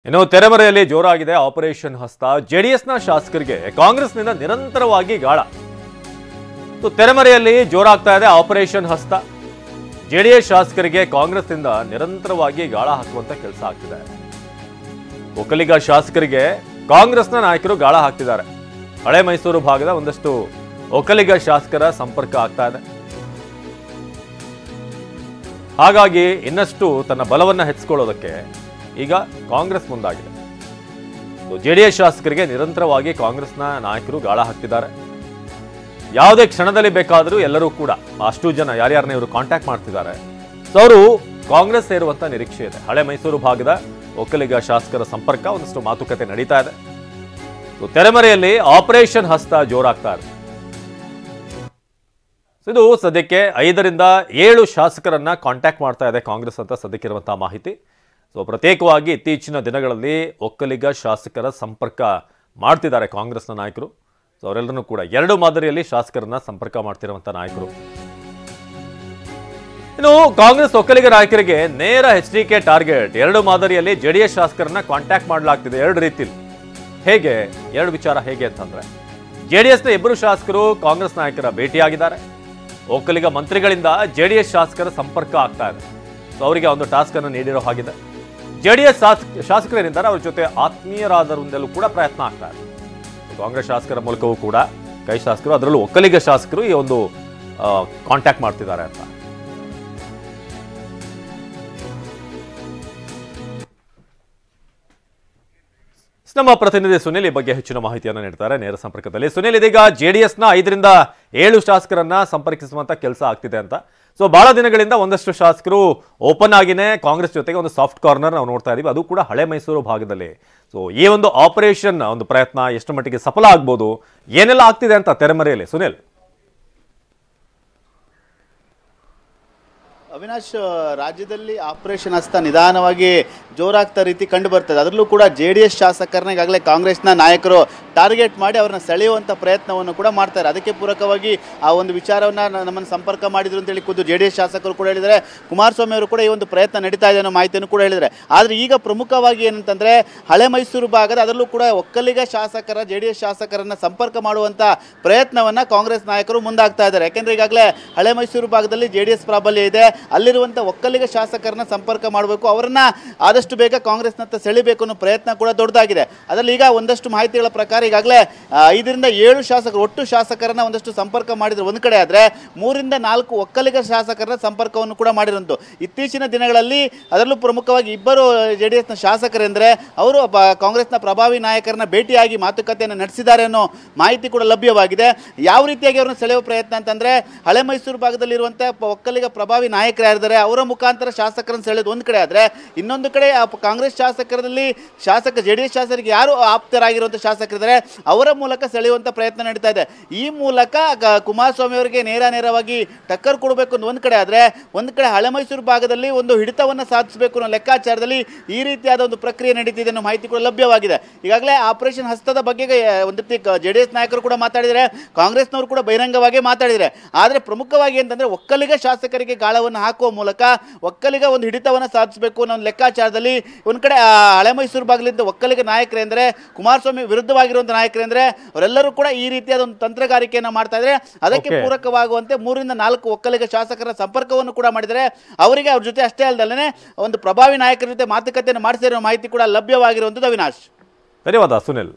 ಇನ್ನು ತೆರೆಮರೆಯಲ್ಲಿ ಜೋರಾಗಿದೆ ಆಪರೇಷನ್ ಹಸ್ತ. ಜೆಡಿಎಸ್ನ ಶಾಸಕರಿಗೆ ಕಾಂಗ್ರೆಸ್ನಿಂದ ನಿರಂತರವಾಗಿ ಗಾಳ. ತೆರೆಮರೆಯಲ್ಲಿ ಜೋರಾಗ್ತಾ ಇದೆ ಆಪರೇಷನ್ ಹಸ್ತ. ಜೆಡಿಎಸ್ ಶಾಸಕರಿಗೆ ಕಾಂಗ್ರೆಸ್ನಿಂದ ನಿರಂತರವಾಗಿ ಗಾಳ ಹಾಕುವಂತ ಕೆಲಸ ಆಗ್ತಿದೆ. ಒಕ್ಕಲಿಗ ಶಾಸಕರಿಗೆ ಕಾಂಗ್ರೆಸ್ನ ನಾಯಕರು ಗಾಳ ಹಾಕ್ತಿದ್ದಾರೆ. ಹಳೆ ಮೈಸೂರು ಭಾಗದ ಒಂದಷ್ಟು ಒಕ್ಕಲಿಗ ಶಾಸಕರ ಸಂಪರ್ಕ ಆಗ್ತಾ ಇದೆ. ಹಾಗಾಗಿ ಇನ್ನಷ್ಟು ತನ್ನ ಬಲವನ್ನ ಹೆಚ್ಚಿಕೊಳ್ಳೋದಕ್ಕೆ ಈಗ ಕಾಂಗ್ರೆಸ್ ಮುಂದಾಗಿದೆ. ಜೆಡಿಎಸ್ ಶಾಸಕರಿಗೆ ನಿರಂತರವಾಗಿ ಕಾಂಗ್ರೆಸ್ನ ನಾಯಕರು ಗಾಳ ಹಾಕ್ತಿದ್ದಾರೆ. ಯಾವುದೇ ಕ್ಷಣದಲ್ಲಿ ಬೇಕಾದರೂ ಎಲ್ಲರೂ ಕೂಡ ಅಷ್ಟು ಜನ ಯಾರ್ಯಾರನ್ನ ಇವರು ಕಾಂಟ್ಯಾಕ್ಟ್ ಮಾಡ್ತಿದ್ದಾರೆ. ಸೊ ಅವರು ಕಾಂಗ್ರೆಸ್ ಸೇರುವಂತ ನಿರೀಕ್ಷೆ ಇದೆ. ಹಳೆ ಮೈಸೂರು ಭಾಗದ ಒಕ್ಕಲಿಗ ಶಾಸಕರ ಸಂಪರ್ಕ ಒಂದಷ್ಟು ಮಾತುಕತೆ ನಡೀತಾ ಇದೆ. ತೆರೆಮರೆಯಲ್ಲಿ ಆಪರೇಷನ್ ಹಸ್ತ ಜೋರಾಗ್ತಾ ಇದೆ. ಇದು ಸದ್ಯಕ್ಕೆ 5ರಿಂದ 7 ಶಾಸಕರನ್ನ ಕಾಂಟ್ಯಾಕ್ಟ್ ಮಾಡ್ತಾ ಇದೆ ಕಾಂಗ್ರೆಸ್ ಅಂತ ಸದ್ಯಕ್ಕಿರುವಂತಹ ಮಾಹಿತಿ. ಸೊ ಪ್ರತ್ಯೇಕವಾಗಿ ಇತ್ತೀಚಿನ ದಿನಗಳಲ್ಲಿ ಒಕ್ಕಲಿಗ ಶಾಸಕರ ಸಂಪರ್ಕ ಮಾಡ್ತಿದ್ದಾರೆ ಕಾಂಗ್ರೆಸ್ನ ನಾಯಕರು. ಸೊ ಅವರೆಲ್ಲರೂ ಕೂಡ 2 ಮಾದರಿಯಲ್ಲಿ ಶಾಸಕರನ್ನ ಸಂಪರ್ಕ ಮಾಡ್ತಿರುವಂತಹ ನಾಯಕರು. ಇನ್ನು ಕಾಂಗ್ರೆಸ್ ಒಕ್ಕಲಿಗ ನಾಯಕರಿಗೆ ನೇರ HDK ಟಾರ್ಗೆಟ್. 2 ಮಾದರಿಯಲ್ಲಿ ಜೆಡಿಎಸ್ ಶಾಸಕರನ್ನ ಕಾಂಟ್ಯಾಕ್ಟ್ ಮಾಡಲಾಗ್ತಿದೆ 2 ರೀತಿಯಲ್ಲಿ. ಹೇಗೆ 2 ವಿಚಾರ ಹೇಗೆ ಅಂತಂದ್ರೆ, ಜೆಡಿಎಸ್ನ 2 ಶಾಸಕರು ಕಾಂಗ್ರೆಸ್ ನಾಯಕರ ಭೇಟಿಯಾಗಿದ್ದಾರೆ. ಒಕ್ಕಲಿಗ ಮಂತ್ರಿಗಳಿಂದ ಜೆಡಿಎಸ್ ಶಾಸಕರ ಸಂಪರ್ಕ ಆಗ್ತಾ ಇದೆ. ಸೊ ಅವರಿಗೆ ಒಂದು ಟಾಸ್ಕ್ ಅನ್ನು ನೀಡಿರೋ ಹಾಗಿದೆ. ಜೆಡಿಎಸ್ ಶಾಸಕರೇನಿದ್ದಾರೆ ಅವ್ರ ಜೊತೆ ಆತ್ಮೀಯರಾದರಿಂದಲೂ ಕೂಡ ಪ್ರಯತ್ನ ಆಗ್ತಾ ಇದೆ. ಕಾಂಗ್ರೆಸ್ ಶಾಸಕರ ಮೂಲಕವೂ ಕೂಡ ಕೈ ಶಾಸಕರು, ಅದರಲ್ಲೂ ಒಕ್ಕಲಿಗ ಶಾಸಕರು ಈ ಒಂದು ಕಾಂಟ್ಯಾಕ್ಟ್ ಮಾಡ್ತಿದ್ದಾರೆ ಅಂತ. ನಮ್ಮ ಪ್ರತಿನಿಧಿ ಸುನಿಲ್ ಈ ಬಗ್ಗೆ ಹೆಚ್ಚಿನ ಮಾಹಿತಿಯನ್ನು ನೀಡ್ತಾರೆ ನೇರ ಸಂಪರ್ಕದಲ್ಲಿ. ಸುನಿಲ್, ಇದೀಗ ಜೆಡಿಎಸ್ನ 5ರಿಂದ 7 ಶಾಸಕರನ್ನ ಸಂಪರ್ಕಿಸುವಂತ ಕೆಲಸ ಆಗ್ತಿದೆ ಅಂತ. ಸೊ ಬಹಳ ದಿನಗಳಿಂದ ಒಂದಷ್ಟು ಶಾಸಕರು ಓಪನ್ ಆಗಿನೇ ಕಾಂಗ್ರೆಸ್ ಜೊತೆಗೆ ಒಂದು ಸಾಫ್ಟ್ ಕಾರ್ನರ್ ನಾವು ನೋಡ್ತಾ ಇದೀವಿ, ಅದು ಕೂಡ ಹಳೆ ಮೈಸೂರು ಭಾಗದಲ್ಲಿ. ಸೊ ಈ ಒಂದು ಆಪರೇಷನ್ ಒಂದು ಪ್ರಯತ್ನ ಎಷ್ಟು ಮಟ್ಟಿಗೆ ಸಫಲ ಆಗ್ಬೋದು, ಏನೆಲ್ಲ ಆಗ್ತಿದೆ ಅಂತ ತೆರೆಮರೆಯಲ್ಲಿ ಸುನಿಲ್? ಅವಿನಾಶ್, ರಾಜ್ಯದಲ್ಲಿ ಆಪರೇಷನ್ ಹಸ್ತ ನಿಧಾನವಾಗಿ ಜೋರಾಗ್ತಾ ರೀತಿ ಕಂಡು ಬರ್ತದೆ. ಅದರಲ್ಲೂ ಕೂಡ JDS ಶಾಸಕರನ್ನ ಈಗಾಗಲೇ ಕಾಂಗ್ರೆಸ್ನ ನಾಯಕರು ಟಾರ್ಗೆಟ್ ಮಾಡಿ ಅವ್ರನ್ನ ಸೆಳೆಯುವಂಥ ಪ್ರಯತ್ನವನ್ನು ಕೂಡ ಮಾಡ್ತಾರೆ. ಅದಕ್ಕೆ ಪೂರಕವಾಗಿ ಆ ಒಂದು ವಿಚಾರವನ್ನು ನಮ್ಮನ್ನು ಸಂಪರ್ಕ ಮಾಡಿದ್ರು ಅಂತೇಳಿ ಖುದ್ದು JDS ಶಾಸಕರು ಕೂಡ ಹೇಳಿದರೆ, ಕುಮಾರಸ್ವಾಮಿ ಅವರು ಕೂಡ ಈ ಒಂದು ಪ್ರಯತ್ನ ನಡೀತಾ ಇದೆ ಅನ್ನೋ ಮಾಹಿತಿಯನ್ನು ಕೂಡ ಹೇಳಿದ್ದಾರೆ. ಆದರೆ ಈಗ ಪ್ರಮುಖವಾಗಿ ಏನಂತಂದರೆ, ಹಳೆ ಮೈಸೂರು ಭಾಗದ ಅದರಲ್ಲೂ ಕೂಡ ಒಕ್ಕಲಿಗ ಶಾಸಕರ JDS ಶಾಸಕರನ್ನು ಸಂಪರ್ಕ ಮಾಡುವಂಥ ಪ್ರಯತ್ನವನ್ನು ಕಾಂಗ್ರೆಸ್ ನಾಯಕರು ಮುಂದಾಗ್ತಾ ಇದ್ದಾರೆ. ಯಾಕೆಂದರೆ ಈಗಾಗಲೇ ಹಳೆ ಮೈಸೂರು ಭಾಗದಲ್ಲಿ JDS ಪ್ರಾಬಲ್ಯ ಇದೆ. ಅಲ್ಲಿರುವಂಥ ಒಕ್ಕಲಿಗ ಶಾಸಕರನ್ನ ಸಂಪರ್ಕ ಮಾಡಬೇಕು, ಅವರನ್ನ ಆದಷ್ಟು ಬೇಗ ಕಾಂಗ್ರೆಸ್ನತ್ತ ಸೆಳಿಬೇಕು ಅನ್ನೋ ಪ್ರಯತ್ನ ಕೂಡ ದೊಡ್ಡದಾಗಿದೆ. ಅದರಲ್ಲಿ ಈಗ ಒಂದಷ್ಟು ಮಾಹಿತಿಗಳ ಪ್ರಕಾರ ಈಗಾಗಲೇ 5ರಿಂದ 7 ಶಾಸಕರು, ಒಟ್ಟು ಶಾಸಕರನ್ನ ಒಂದಷ್ಟು ಸಂಪರ್ಕ ಮಾಡಿದ್ರು ಒಂದು ಕಡೆ, ಆದರೆ 3ರಿಂದ 4 ಒಕ್ಕಲಿಗ ಶಾಸಕರ ಸಂಪರ್ಕವನ್ನು ಕೂಡ ಮಾಡಿರಂತು. ಇತ್ತೀಚಿನ ದಿನಗಳಲ್ಲಿ ಅದರಲ್ಲೂ ಪ್ರಮುಖವಾಗಿ 2 JDSನ ಶಾಸಕರೆಂದರೆ ಅವರು ಕಾಂಗ್ರೆಸ್ನ ಪ್ರಭಾವಿ ನಾಯಕರನ್ನ ಭೇಟಿಯಾಗಿ ಮಾತುಕತೆಯನ್ನು ನಡೆಸಿದ್ದಾರೆ ಅನ್ನೋ ಮಾಹಿತಿ ಕೂಡ ಲಭ್ಯವಾಗಿದೆ. ಯಾವ ರೀತಿಯಾಗಿ ಅವ್ರನ್ನ ಸೆಳೆಯುವ ಪ್ರಯತ್ನ ಅಂತಂದರೆ, ಹಳೆ ಮೈಸೂರು ಭಾಗದಲ್ಲಿರುವಂಥ ಒಕ್ಕಲಿಗ ಪ್ರಭಾವಿ ನಾಯಕರು ಯಾರಿದ್ದಾರೆ ಅವರ ಮುಖಾಂತರ ಶಾಸಕರನ್ನು ಸೆಳೆಯೋದು ಒಂದು ಕಡೆ, ಆದರೆ ಇನ್ನೊಂದು ಕಡೆ ಕಾಂಗ್ರೆಸ್ ಶಾಸಕರಲ್ಲಿ JDS ಶಾಸಕರಿಗೆ ಯಾರು ಆಪ್ತರಾಗಿರುವಂಥ ಶಾಸಕರಿದ್ದಾರೆ ಅವರ ಮೂಲಕ ಸೆಳೆಯುವಂಥ ಪ್ರಯತ್ನ ನಡೀತಾ ಇದೆ. ಈ ಮೂಲಕ ಕುಮಾರಸ್ವಾಮಿ ಅವರಿಗೆ ನೇರವಾಗಿ ಟಕ್ಕರ್ ಕೊಡಬೇಕು ಅಂತ ಒಂದು ಕಡೆ, ಆದರೆ ಒಂದು ಕಡೆ ಹಳೆ ಮೈಸೂರು ಭಾಗದಲ್ಲಿ ಒಂದು ಹಿಡಿತವನ್ನು ಸಾಧಿಸಬೇಕು ಅನ್ನೋ ಲೆಕ್ಕಾಚಾರದಲ್ಲಿ ಈ ರೀತಿಯಾದ ಒಂದು ಪ್ರಕ್ರಿಯೆ ನಡೀತಿದೆ ಅನ್ನೋ ಮಾಹಿತಿ ಕೂಡ ಲಭ್ಯವಾಗಿದೆ. ಈಗಾಗಲೇ ಆಪರೇಷನ್ ಹಸ್ತದ ಬಗ್ಗೆ ಒಂದು ರೀತಿ JDS ನಾಯಕರು ಕೂಡ ಮಾತಾಡಿದರೆ, ಕಾಂಗ್ರೆಸ್ನವರು ಕೂಡ ಬಹಿರಂಗವಾಗಿ ಮಾತಾಡಿದರೆ. ಆದರೆ ಪ್ರಮುಖವಾಗಿ ಅಂತಂದರೆ, ಒಕ್ಕಲಿಗ ಶಾಸಕರಿಗೆ ಗಾಳವನ್ನು ಹಾಕುವ ಮೂಲಕ ಒಕ್ಕಲಿಗ ಒಂದು ಹಿಡಿತವನ್ನು ಸಾಧಿಸಬೇಕು ಅನ್ನೋ ಲೆಕ್ಕಾಚಾರದಲ್ಲಿ ಒಂದು ಕಡೆ ಹಳೆ ಮೈಸೂರು ಭಾಗದಿಂದ ಒಕ್ಕಲಿಗ ನಾಯಕರೆಂದರೆ, ಕುಮಾರಸ್ವಾಮಿ ವಿರುದ್ಧವಾಗಿರುವಂಥ ನಾಯಕರೆಂದರೆ ಅವರೆಲ್ಲರೂ ಕೂಡ ಈ ರೀತಿಯಾದ ಒಂದು ತಂತ್ರಗಾರಿಕೆಯನ್ನು ಮಾಡ್ತಾ ಇದ್ದಾರೆ. ಅದಕ್ಕೆ ಪೂರಕವಾಗುವಂತೆ 3ರಿಂದ 4 ಒಕ್ಕಲಿಗ ಶಾಸಕರ ಸಂಪರ್ಕವನ್ನು ಕೂಡ ಮಾಡಿದರೆ, ಅವರಿಗೆ ಅವ್ರ ಜೊತೆ ಅಷ್ಟೇ ಅಲ್ಲದಲ್ಲೇ ಒಂದು ಪ್ರಭಾವಿ ನಾಯಕರ ಜೊತೆ ಮಾತುಕತೆಯನ್ನು ಮಾಡಿಸಿರೋ ಮಾಹಿತಿ ಕೂಡ ಲಭ್ಯವಾಗಿರುವಂಥದ್ದು. ಅವಿನಾಶ್, ಧನ್ಯವಾದ ಸುನಿಲ್.